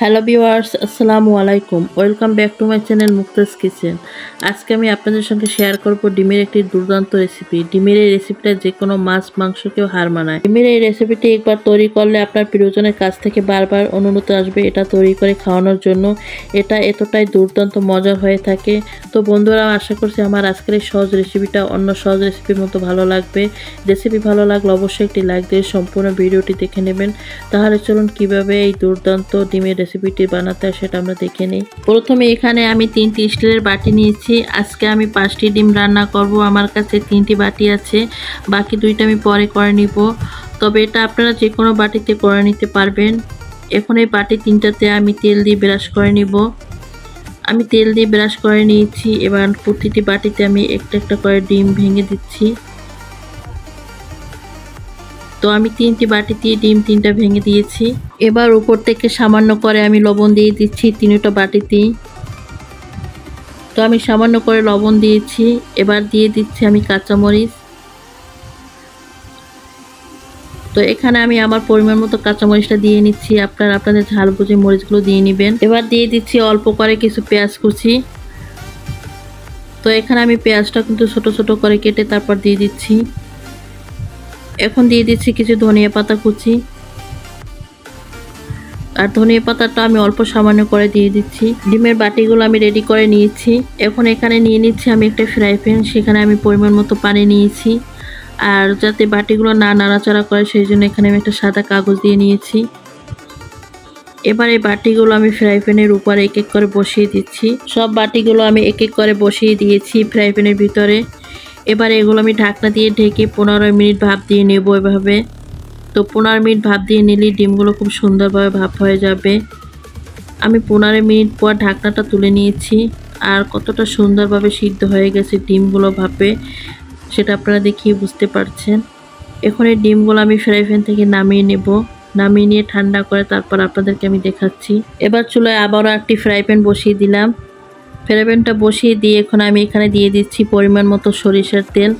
Hello viewers, আসসালামু আলাইকুম। Welcome back to my channel Muktaz kitchen. আজকে আমি আপনাদের সঙ্গে শেয়ার করব ডিমের একটি দুর্দান্ত রেসিপি। ডিমের এই রেসিপিটা যে কোনো মাছ মাংসকেও হার মানায়। ডিমের এই রেসিপিটি একবার তৈরি করলে আপনার প্রিয়জনের কাছ থেকে বারবার অনুরোধ আসবে এটা তৈরি করে খাওয়ানোর জন্য। এটা এতটাই দুর্দান্ত মজার হয়ে থাকে। তো বন্ধুরা, আশা করছি আমার আজকের এই সহজ রেসিপিটা অন্য সহজ রেসিপির মতো ভালো লাগবে। রেসিপি ভালো লাগলে অবশ্যই একটি লাইক দিয়ে সম্পূর্ণ ভিডিওটি দেখে নেবেন। তাহলে চলুন কিভাবে এই দুর্দান্ত ডিমের রেসিপিটি বানাতে হয় সেটা আমরা দেখে নিই। প্রথমে এখানে আমি 3টি স্টিলের বাটি নিয়েছি। আজকে আমি 5টি ডিম রান্না করব। আমার কাছে 3টি বাটি আছে, বাকি 2টা আমি পরে করে নিব। তবে এটা আপনারা যে কোনো বাটিতে করে নিতে পারবেন। এখন এই বাটি 3টাতে আমি তেল দিয়ে ব্রাশ করে নিব। আমি তেল দিয়ে ব্রাশ করে নিয়েছি। এবার প্রতিটি বাটিতে আমি একটা একটা করে ডিম ভেঙে দিচ্ছি। তো আমি 3টি বাটিতে ডিম 3টা ভেঙে দিয়েছি। এবার উপর থেকে সামান্য করে আমি লবণ দিয়ে দিচ্ছি 3টা বাটিতেই। তো আমি সামান্য করে লবণ দিয়েছি। এবার দিয়ে দিচ্ছি আমি কাঁচামরিচ। তো এখানে আমি আমার পরিমাণ মতো কাঁচামরিচটা দিয়ে নিচ্ছি। আপনারা আপনাদের ঝাল বুঝে মরিচগুলো দিয়ে নেবেন। এবার দিয়ে দিচ্ছি অল্প করে কিছু পেঁয়াজ কুচি। তো এখানে আমি পেঁয়াজটা কিন্তু ছোট ছোট করে কেটে তারপর দিয়ে দিচ্ছি। এখন দিয়ে দিচ্ছি কিছু ধনিয়া পাতা কুচি। আর ধনিয়া পাতাটা আমি অল্প সামান্য করে দিয়ে দিচ্ছি। ডিমের বাটিগুলো আমি রেডি করে নিয়েছি। এখন এখানে নিয়ে নিচ্ছি আমি একটা ফ্রাই প্যান। সেখানে আমি পরিমাণ মতো পানি নিয়েছি। আর যাতে বাটিগুলো না নাড়াচাড়া করে সেই জন্য এখানে আমি একটা সাদা কাগজ দিয়ে নিয়েছি। এবার এই বাটিগুলো আমি ফ্রাই প্যানের উপরে এক এক করে বসিয়ে দিচ্ছি। সব বাটিগুলো আমি এক এক করে বসিয়ে দিয়েছি ফ্রাই প্যানের ভিতরে। এবার এগুলো আমি ঢাকনা দিয়ে ঢেকে 15 মিনিট ভাপ দিয়ে নেব এভাবে। তো 15 মিনিট ভাপ দিয়ে নিলে ডিমগুলো খুব সুন্দরভাবে ভাপ হয়ে যাবে। আমি 15 মিনিট পর ঢাকনাটা তুলে নিয়েছি। আর কতটা সুন্দরভাবে সিদ্ধ হয়ে গেছে ডিমগুলো ভাপে সেটা আপনারা দেখিয়ে বুঝতে পারছেন। এখন এই ডিমগুলো আমি ফ্রাই প্যান থেকে নামিয়ে নেব। নামিয়ে নিয়ে ঠান্ডা করে তারপর আপনাদেরকে আমি দেখাচ্ছি। এবার চুলায় আবারও একটি ফ্রাই প্যান বসিয়ে দিলাম। ফ্রাই প্যানটা বসিয়ে দিয়ে এখন আমি এখানে দিয়ে দিচ্ছি পরিমাণ মতো সরিষার তেল।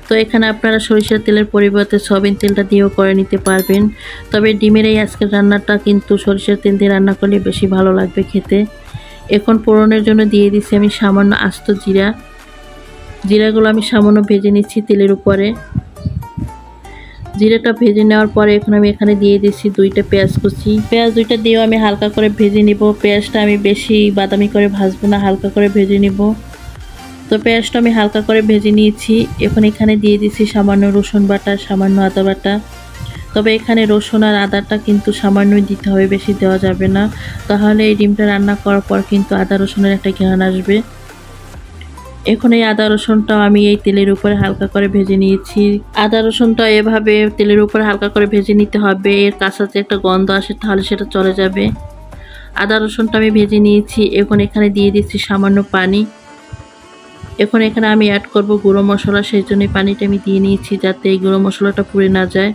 তো এখানে আপনারা সরিষার তেলের পরিবর্তে সয়াবিন তেলটা দিয়েও করে নিতে পারবেন। তবে ডিমের এই আজকের রান্নাটা কিন্তু সরিষার তেল দিয়ে রান্না করলে বেশি ভালো লাগবে খেতে। এখন ফোড়নের জন্য দিয়ে দিচ্ছি আমি সামান্য আস্ত জিরা। জিরাগুলো আমি সামান্য ভেজে নিচ্ছি তেলের উপরে। জিরাটা ভেজে নেওয়ার পরে এখন আমি এখানে দিয়ে দিচ্ছি 2টা পেঁয়াজ কুচি। পেঁয়াজ 2টা দিয়েও আমি হালকা করে ভেজে নিব। পেঁয়াজটা আমি বেশি বাদামি করে ভাজবো না, হালকা করে ভেজে নিব। তো পেঁয়াজটা আমি হালকা করে ভেজে নিয়েছি। এখন এখানে দিয়ে দিচ্ছি সামান্য রসুন বাটা, সামান্য আদা বাটা। তবে এখানে রসুন আর আদাটা কিন্তু সামান্যই দিতে হবে, বেশি দেওয়া যাবে না। তাহলে এই ডিমটা রান্না করার পর কিন্তু আদা রসুনের একটা ঘ্রাণ আসবে। এখন এই আদা রসুনটাও আমি এই তেলের উপরে হালকা করে ভেজে নিয়েছি। আদা রসুনটা এভাবে তেলের উপরে হালকা করে ভেজে নিতে হবে। এর কাঁচা যে একটা গন্ধ আসে তাহলে সেটা চলে যাবে। আদা রসুনটা আমি ভেজে নিয়েছি। এখন এখানে দিয়ে দিচ্ছি সামান্য পানি। এখন এখানে আমি অ্যাড করব গুঁড়ো মশলা, সেই জন্য পানিটা আমি দিয়ে নিয়েছি যাতে এই গুঁড়ো মশলাটা পুড়ে না যায়।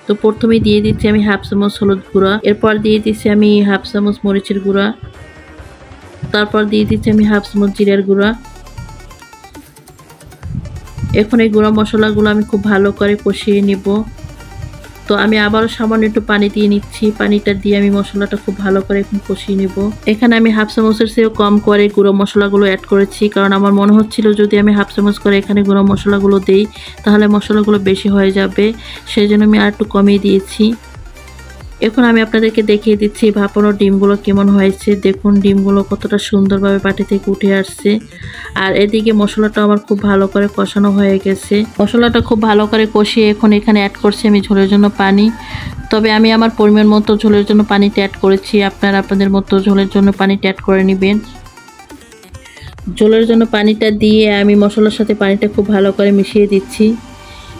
তো প্রথমে দিয়ে দিচ্ছি আমি হাফ চামচ হলুদ গুঁড়া। এরপর দিয়ে দিচ্ছি আমি হাফ চামচ মরিচের গুঁড়া। তারপর দিয়ে দিচ্ছি আমি হাফ চামচ জিরার গুঁড়া। এখন এই গুঁড়া মশলাগুলো আমি খুব ভালো করে কষিয়ে নেব। তো আমি আবারও সামান্য একটু পানি দিয়ে নিচ্ছি। পানিটা দিয়ে আমি মশলাটা খুব ভালো করে এখন কষিয়ে নেব। এখানে আমি হাফ চামচের চেয়েও কম করে গুঁড়ো মশলাগুলো অ্যাড করেছি, কারণ আমার মনে হচ্ছিল যদি আমি হাফ চামচ করে এখানে গুঁড়ো মশলাগুলো দেই তাহলে মশলাগুলো বেশি হয়ে যাবে, সেই জন্য আমি আর একটু কমিয়ে দিয়েছি। এখন আমি আপনাদেরকে দেখিয়ে দিচ্ছি ভাপানো ডিমগুলো কেমন হয়েছে। দেখুন ডিমগুলো কতটা সুন্দরভাবে বাটি থেকে উঠে আসছে। আর এদিকে মশলাটা আমার খুব ভালো করে কষানো হয়ে গেছে। মশলাটা খুব ভালো করে কষিয়ে এখন এখানে অ্যাড করছি আমি ঝোলের জন্য পানি। তবে আমি আমার পরিমাণ মতো ঝোলের জন্য পানিটা অ্যাড করেছি। আপনারা আপনাদের মতো ঝোলের জন্য পানিটা অ্যাড করে নেবেন। ঝোলের জন্য পানিটা দিয়ে আমি মশলার সাথে পানিটা খুব ভালো করে মিশিয়ে দিচ্ছি।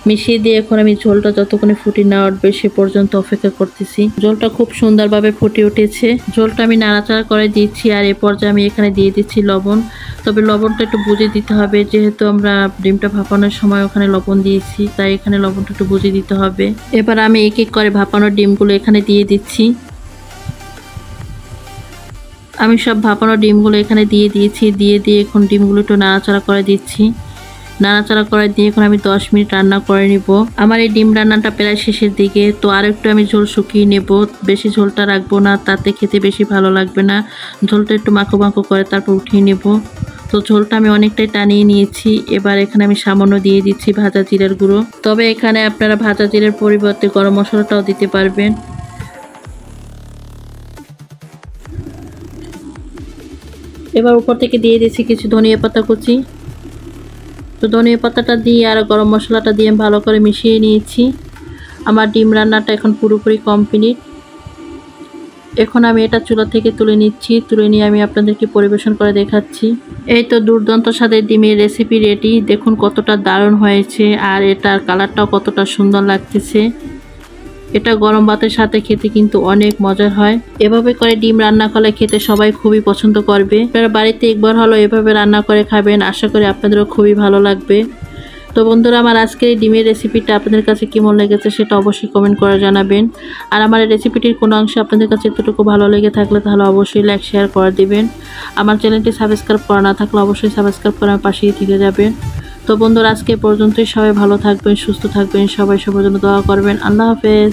মিশিয়ে দিয়ে এখন আমি ঝোলটা যতক্ষণে ফুটে না উঠবে সে পর্যন্ত অপেক্ষা করতেছি। ঝোলটা খুব সুন্দরভাবে ফুটে উঠেছে। ঝোলটা আমি নাড়াচাড়া করে দিচ্ছি। আর এ পর্যায়ে আমি এখানে দিয়ে দিচ্ছি লবণ। তবে লবণটা একটু বুঝে দিতে হবে, যেহেতু আমরা ডিমটা ভাপানোর সময় ওখানে লবণ দিয়েছি, তাই এখানে লবণটা একটু বুঝে দিতে হবে। এবার আমি এক এক করে ভাপানোর ডিমগুলো এখানে দিয়ে দিচ্ছি। আমি সব ভাপানো ডিমগুলো এখানে দিয়ে দিয়েছি। দিয়ে এখন ডিমগুলো একটু নাড়াচাড়া করে দিচ্ছি। নাড়াচাড়া করে দিয়ে এখন আমি 10 মিনিট রান্না করে নিব। আমার এই ডিম রান্নাটা প্রায় শেষের দিকে, তো আরেকটু আমি ঝোল শুকিয়ে নেব। বেশি ঝোলটা রাখবো না, তাতে খেতে বেশি ভালো লাগবে না। ঝোলটা একটু মাখো মাখো করে তারপর উঠিয়ে নেব। তো ঝোলটা আমি অনেকটাই টানিয়ে নিয়েছি। এবার এখানে আমি সামান্য দিয়ে দিচ্ছি ভাজা জিরার গুঁড়ো। তবে এখানে আপনারা ভাজা জিরার পরিবর্তে গরম মশলাটাও দিতে পারবেন। এবার উপর থেকে দিয়ে দিচ্ছি কিছু ধনিয়া পাতা কুচি। তো ধনিয়া পাতাটা দিয়ে আর গরম মশলাটা দিয়ে ভালো করে মিশিয়ে নিয়েছি। আমার ডিম রান্নাটা এখন পুরোপুরি কমপ্লিট। এখন আমি এটা চুলা থেকে তুলে নিচ্ছি। তুলে নিয়ে আমি আপনাদেরকে পরিবেশন করে দেখাচ্ছি। এই তো দুর্দান্ত স্বাদের ডিমের রেসিপি রেডি। দেখুন কতটা দারুণ হয়েছে, আর এটার কালারটাও কতটা সুন্দর লাগতেছে। এটা গরম ভাতের সাথে খেতে কিন্তু অনেক মজার হয়। এভাবে করে ডিম রান্না করলে খেতে সবাই খুবই পছন্দ করবে। আপনারা বাড়িতে একবার হলো এভাবে রান্না করে খাবেন, আশা করি আপনাদেরও খুবই ভালো লাগবে। তো বন্ধুরা, আমার আজকের এই ডিমের রেসিপিটা আপনাদের কাছে কেমন লেগেছে সেটা অবশ্যই কমেন্ট করে জানাবেন। আর আমার এই রেসিপিটির কোনো অংশ আপনাদের কাছে এতটুকু ভালো লেগে থাকলে তাহলে অবশ্যই লাইক শেয়ার করে দিবেন। আমার চ্যানেলটি সাবস্ক্রাইব করা না থাকলে অবশ্যই সাবস্ক্রাইব করে আমার পাশেই থেকে যাবেন। তো বন্ধুরা, আজকে পর্যন্তই। সবাই ভালো থাকবেন, সুস্থ থাকবেন, সবার জন্য দোয়া করবেন। আল্লাহ হাফেজ।